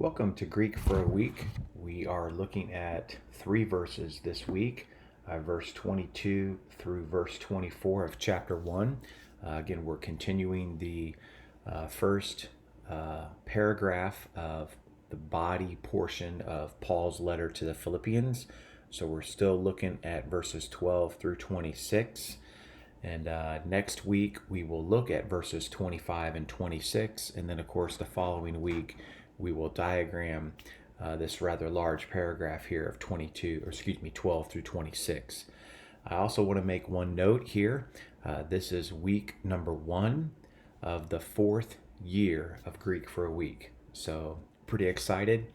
Welcome to Greek for a Week. We are looking at 3 verses this week, verse 22 through verse 24 of chapter 1. Again, we're continuing the first paragraph of the body portion of Paul's letter to the Philippians. So we're still looking at verses 12 through 26. And next week we will look at verses 25 and 26. And then, of course, the following week we will diagram this rather large paragraph here of 12 through 26. I also want to make one note here. This is week number 1 of the 4th year of Greek for a Week. So pretty excited,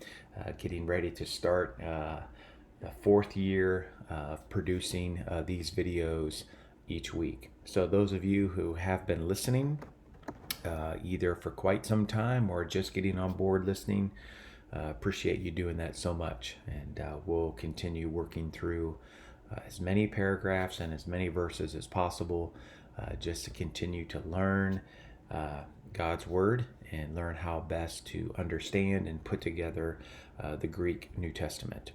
getting ready to start the 4th year of producing these videos each week. So those of you who have been listening, either for quite some time or just getting on board listening, appreciate you doing that so much. And we'll continue working through as many paragraphs and as many verses as possible, just to continue to learn God's Word and learn how best to understand and put together the Greek New Testament.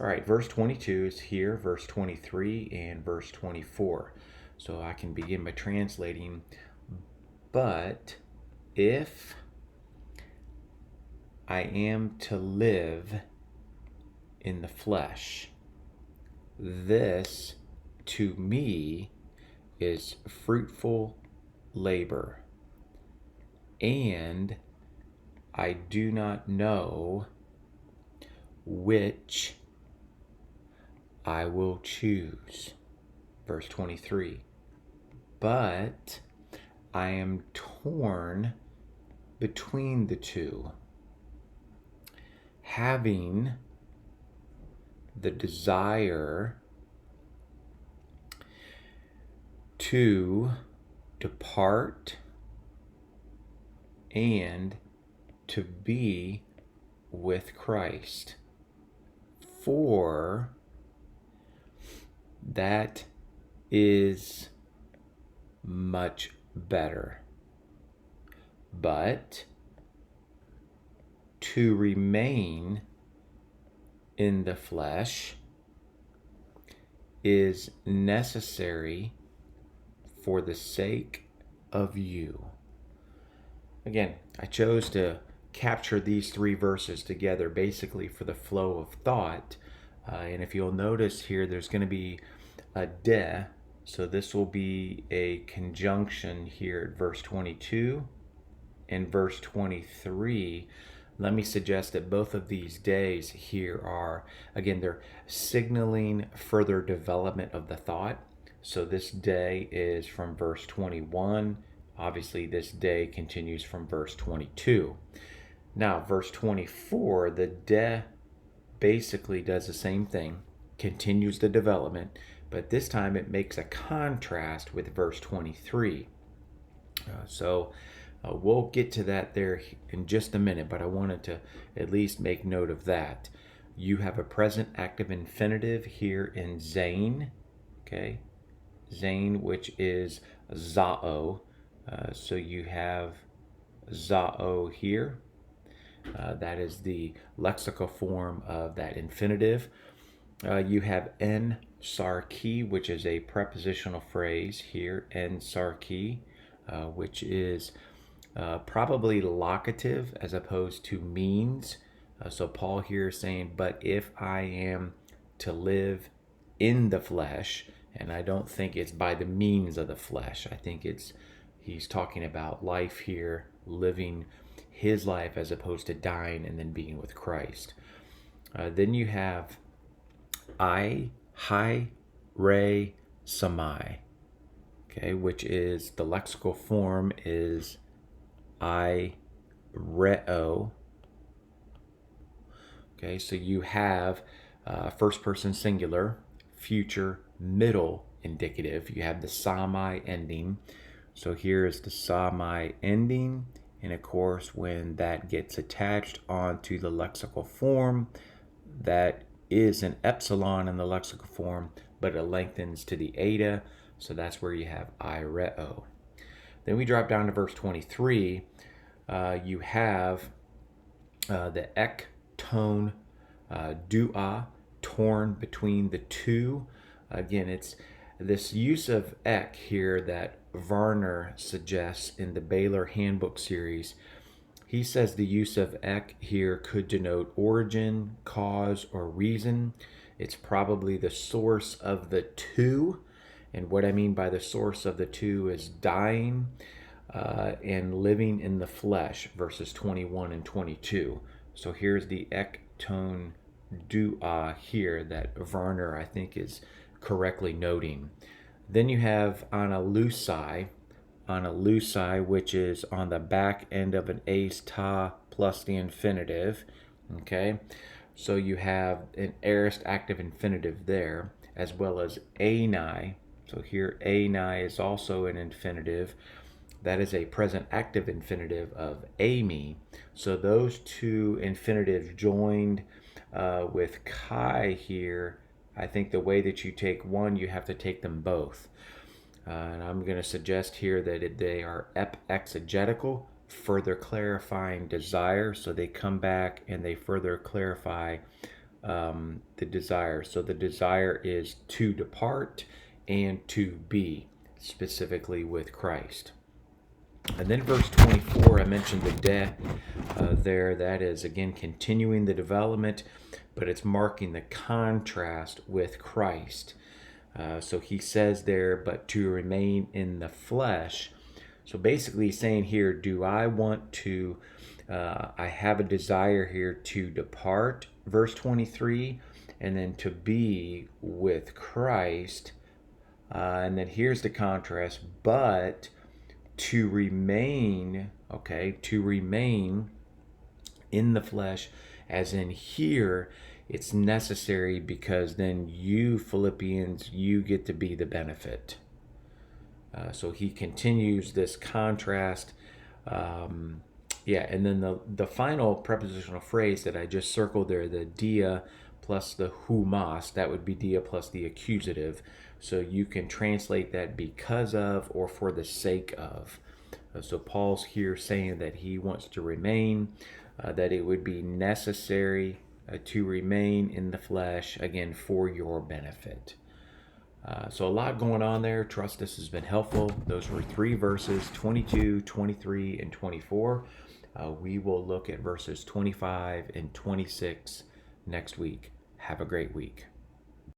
All right, verse 22 is here, verse 23, and verse 24. So I can begin by translating, but if I am to live in the flesh, this to me is fruitful labor, and I do not know which I will choose. Verse 23. But I am torn between the two, having the desire to depart and to be with Christ, for that is much better. But to remain in the flesh is necessary for the sake of you. Again, I chose to capture these 3 verses together basically for the flow of thought. And if you'll notice here, there's going to be a de. So this will be a conjunction here at verse 22 and verse 23. Let me suggest that both of these days here are, again, they're signaling further development of the thought. So this day is from verse 21. Obviously, this day continues from verse 22. Now, verse 24, the de basically does the same thing, continues the development, but this time it makes a contrast with verse 23. So we'll get to that there in just a minute, but I wanted to at least make note of that. You have a present active infinitive here in Zain, okay? Zain, which is zao. So you have zao here. That is the lexical form of that infinitive. You have en sarki, which is a prepositional phrase here, en sarki, which is probably locative as opposed to means. So Paul here is saying, but if I am to live in the flesh, and I don't think it's by the means of the flesh. I think he's talking about life here, living his life as opposed to dying and then being with Christ. Then you have I, hi, re, samai, okay, which is the lexical form is I, reo. Okay, so you have first person singular, future, middle indicative. You have the samai ending. So here is the samai ending. And of course, when that gets attached onto the lexical form, that is an epsilon in the lexical form, but it lengthens to the eta. So that's where you have ireo. Then we drop down to verse 23. You have the ek tone dua, torn between the two. Again, it's this use of ek here that Varner suggests in the Baylor Handbook series. He says the use of ek here could denote origin, cause, or reason. It's probably the source of the two. And what I mean by the source of the two is dying and living in the flesh, verses 21 and 22. So here's the ek tone dua here that Varner, I think, is correctly noting. Then you have analusai, which is on the back end of an ace ta plus the infinitive. Okay, so you have an aorist active infinitive there, as well as anai. So here anai is also an infinitive. That is a present active infinitive of ami. So those two infinitives joined with kai here, I think the way that you take one, you have to take them both. And I'm going to suggest here that they are exegetical, further clarifying desire. So they come back and they further clarify the desire. So the desire is to depart and to be, specifically with Christ. And then verse 24, I mentioned the de there. That is, again, continuing the development, but it's marking the contrast with Christ. So he says there, but to remain in the flesh. So basically saying here, do I want to, I have a desire here to depart, verse 23, and then to be with Christ. And then here's the contrast, but to remain, okay, to remain in the flesh, as in here, it's necessary because then you, Philippians, you get to be the benefit. So he continues this contrast. And then the final prepositional phrase that I just circled there, the dia plus the humas, that would be dia plus the accusative. So you can translate that because of or for the sake of. So Paul's here saying that he wants to remain, that it would be necessary to remain in the flesh, again, for your benefit. So a lot going on there. Trust this has been helpful. Those were 3 verses, 22, 23, and 24. We will look at verses 25 and 26 next week. Have a great week.